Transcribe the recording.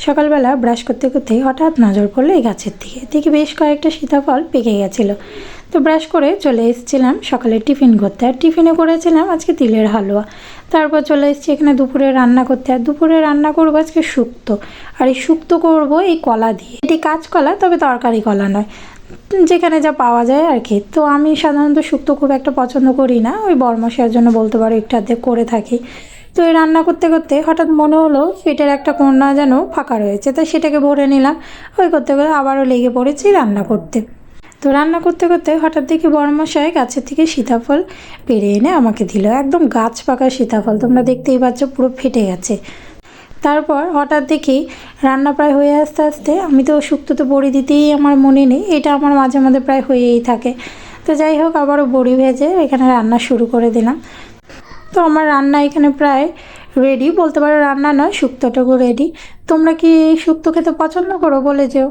সকালবেলা ব্রাশ করতে করতেই হঠাৎ নজর পড়লো এই গাছের দিকে। দেখি বেশ কয়েকটা সীতাফল পেকে গেছিলো। তো ব্রাশ করে চলে এসেছিলাম সকালে টিফিন করতে, আর টিফিনে করেছিলাম আজকে তিলের হালুয়া। তারপর চলে এসেছি এখানে দুপুরে রান্না করতে, আর দুপুরে রান্না করবো আজকে শুক্তো। আর এই শুক্তো করবো এই কলা দিয়ে। এটি কাঁচকলা, তবে তরকারি কলা নয়, যেখানে যা পাওয়া যায় আর কি। তো আমি সাধারণত শুক্তো খুব একটা পছন্দ করি না, ওই বরমশাইয়ের জন্য বলতে পারো একটু আধটু করে থাকি। তো এই রান্না করতে করতে হঠাৎ মনে হলো পেটের একটা কোণা যেন ফাঁকা রয়েছে, তাই সেটাকে ভরে নিলাম। ওই করতে করতে আবারও লেগে পড়েছি রান্না করতে। তো রান্না করতে করতে হঠাৎ দেখি বরমশাই গাছের থেকে সীতাফল পেড়ে এনে আমাকে দিল। একদম গাছ পাকা সীতাফল, তোমরা দেখতেই পাচ্ছ পুরো ফেটে গেছে। তারপর হঠাৎ দেখি রান্না প্রায় হয়ে আসতে আসতে, আমি তো শুক্তোতে বড়ি দিতেই আমার মনে নেই, এটা আমার মাঝে মাঝে প্রায় হয়েই থাকে। তো যাই হোক, আবারও বড়ি ভেজে এখানে রান্না শুরু করে দিলাম। তো আমার রান্না এখানে প্রায় রেডি বলতে পারো, রান্না নয় শুক্তোটুকু রেডি। তোমরা কি শুক্তো খেতে পছন্দ করো বলে যেও।